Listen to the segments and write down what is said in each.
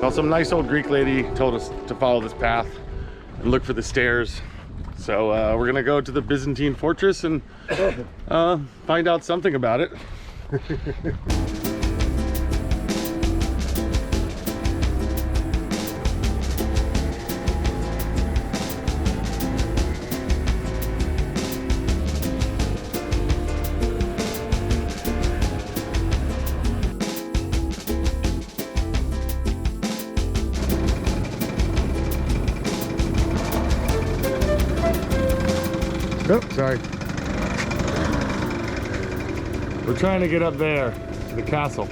Well, some nice old Greek lady told us to follow this path and look for the stairs. So we're gonna go to the Byzantine fortress and find out something about it. Oh, sorry. We're trying to get up there to the castle.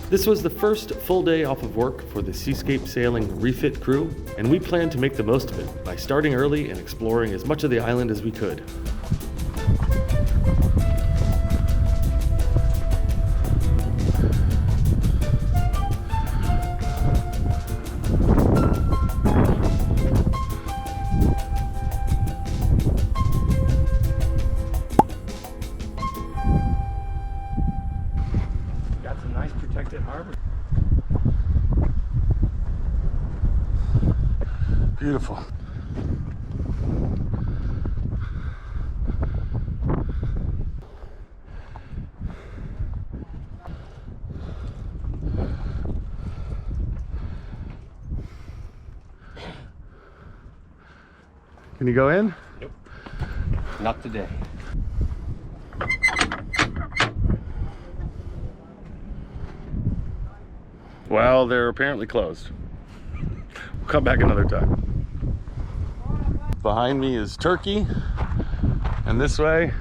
This was the first full day off of work for the Seascape Sailing refit crew, and we planned to make the most of it by starting early and exploring as much of the island as we could. Beautiful. Can you go in? Nope. Not today. Well, they're apparently closed. We'll come back another time. Behind me is Turkey, and this way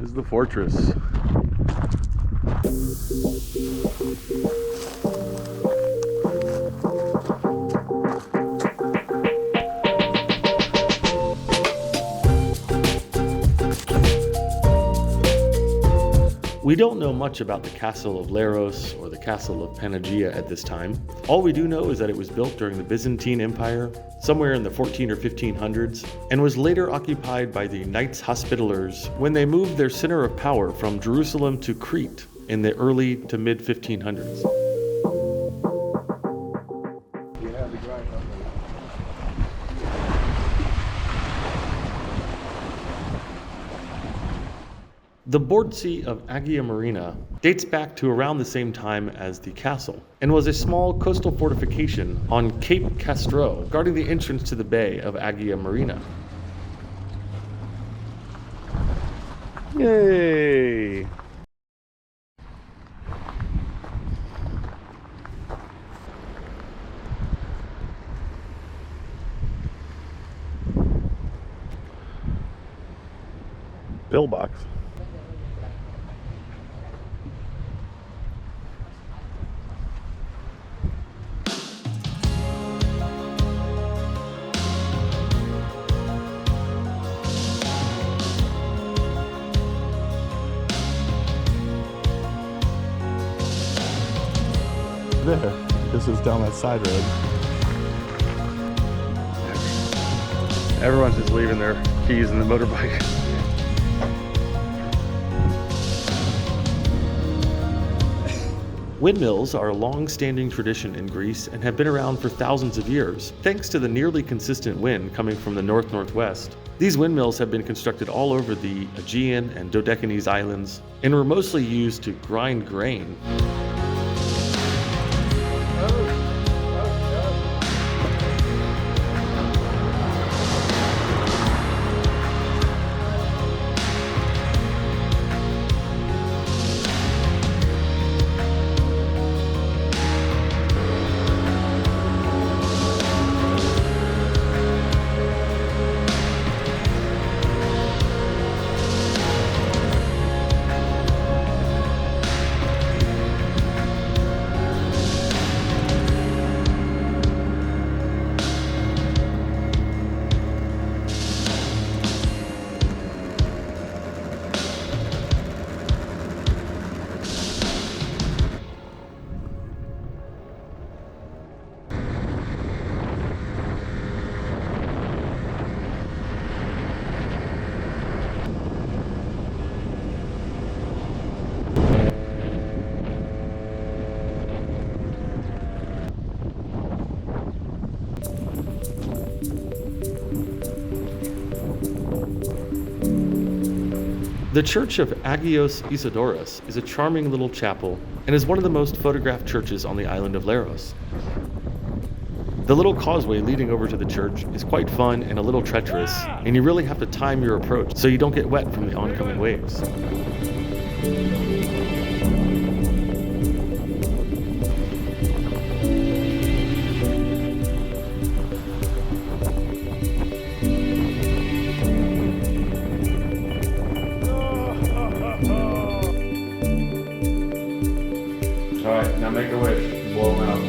is the fortress. We don't know much about the castle of Leros or the castle of Panagia at this time. All we do know is that it was built during the Byzantine Empire, somewhere in the 14 or 1500s, and was later occupied by the Knights Hospitallers when they moved their center of power from Jerusalem to Crete in the early to mid 1500s. The Bordsea of Agia Marina dates back to around the same time as the castle and was a small coastal fortification on Cape Castro guarding the entrance to the bay of Agia Marina. Yay! Pillbox. There. This is down that side road. Everyone's just leaving their keys in the motorbike. Windmills are a long-standing tradition in Greece and have been around for thousands of years, thanks to the nearly consistent wind coming from the north-northwest. These windmills have been constructed all over the Aegean and Dodecanese islands and were mostly used to grind grain. The Church of Agios Isidoros is a charming little chapel and is one of the most photographed churches on the island of Leros. The little causeway leading over to the church is quite fun and a little treacherous, and you really have to time your approach so you don't get wet from the oncoming waves. Alright, now make a wish. Blow them out.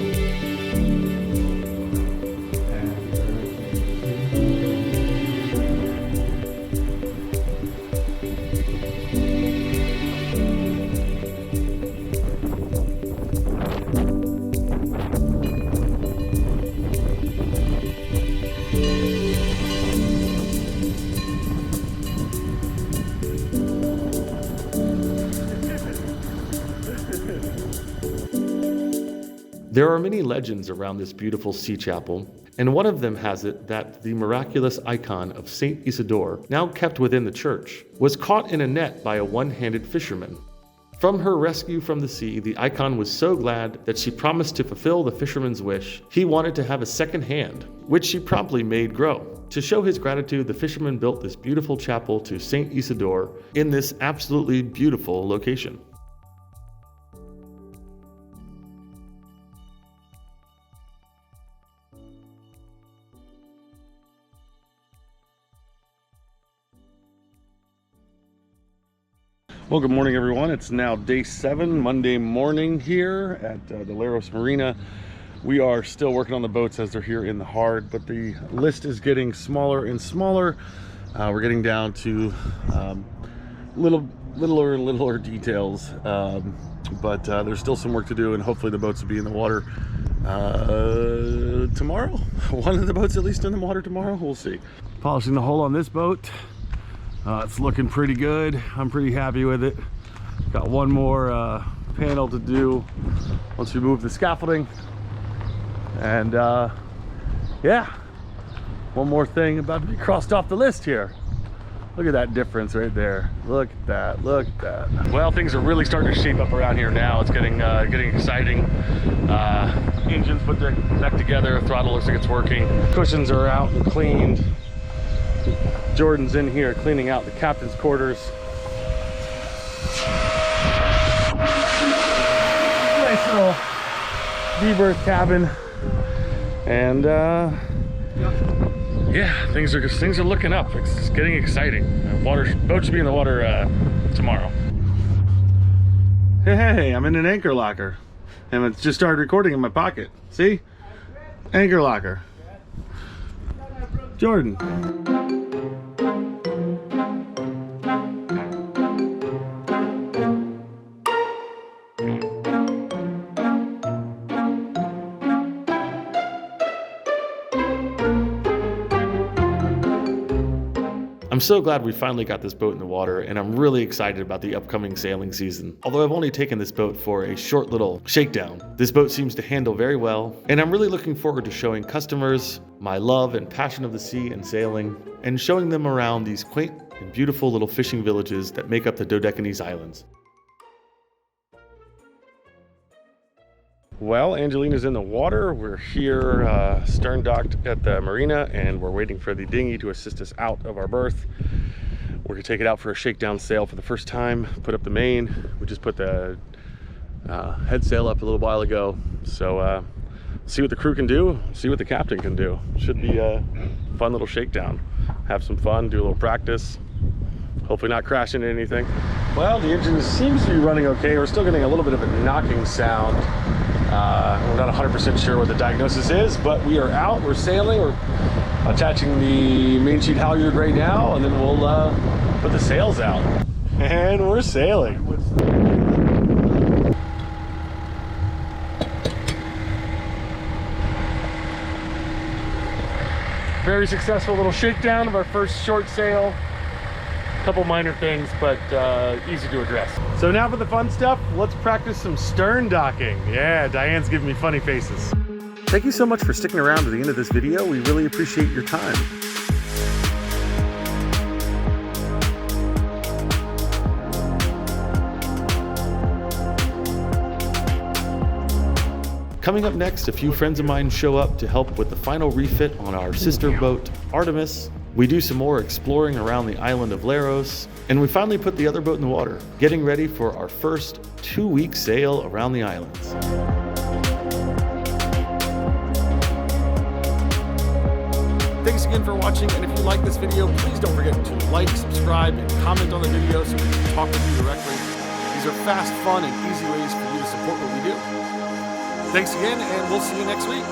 There are many legends around this beautiful sea chapel, and one of them has it that the miraculous icon of Saint Isidore, now kept within the church, was caught in a net by a one-handed fisherman. From her rescue from the sea, the icon was so glad that she promised to fulfill the fisherman's wish. He wanted to have a second hand, which she promptly made grow. To show his gratitude, the fisherman built this beautiful chapel to Saint Isidore in this absolutely beautiful location. Well, good morning, everyone. It's now day 7, Monday morning here at the Leros Marina. We are still working on the boats as they're here in the hard, but the list is getting smaller and smaller. We're getting down to littler details, but there's still some work to do, and hopefully the boats will be in the water tomorrow. One of the boats at least in the water tomorrow. We'll see. Polishing the hull on this boat. It's looking pretty good. I'm pretty happy with it. Got one more panel to do once we move the scaffolding. And yeah, one more thing about to be crossed off the list here. Look at that difference right there. Look at that, look at that. Well, things are really starting to shape up around here now. It's getting exciting. Engines put back together, throttle looks like it's working. Cushions are out and cleaned. Jordan's in here cleaning out the captain's quarters. Nice little rebirth cabin. And yeah, things are looking up. It's getting exciting. Boat should be in the water tomorrow. Hey, I'm in an anchor locker. And it just started recording in my pocket. See? Anchor locker. Jordan. I'm so glad we finally got this boat in the water, and I'm really excited about the upcoming sailing season. Although I've only taken this boat for a short little shakedown, this boat seems to handle very well, and I'm really looking forward to showing customers my love and passion of the sea and sailing, and showing them around these quaint and beautiful little fishing villages that make up the Dodecanese Islands. Well, Angelina's in the water. We're here stern docked at the marina, and we're waiting for the dinghy to assist us out of our berth. We're gonna take it out for a shakedown sail for the first time, put up the main. We just put the head sail up a little while ago. So see what the crew can do, see what the captain can do. Should be a fun little shakedown. Have some fun, do a little practice. Hopefully not crash into anything. Well, the engine seems to be running okay. We're still getting a little bit of a knocking sound. We're not 100% sure what the diagnosis is, but we are out, we're sailing, we're attaching the main sheet halyard right now, and then we'll put the sails out. And we're sailing. Very successful little shakedown of our first short sail. Couple minor things, but easy to address. So now for the fun stuff, let's practice some stern docking. Yeah, Diane's giving me funny faces. Thank you so much for sticking around to the end of this video. We really appreciate your time. Coming up next, a few friends of mine show up to help with the final refit on our sister boat, Artemis. We do some more exploring around the island of Leros, and we finally put the other boat in the water, getting ready for our first 2-week sail around the islands. Thanks again for watching, and if you like this video, please don't forget to like, subscribe, and comment on the video so we can talk with you directly. These are fast, fun, and easy ways for you to support what we do. Thanks again, and we'll see you next week.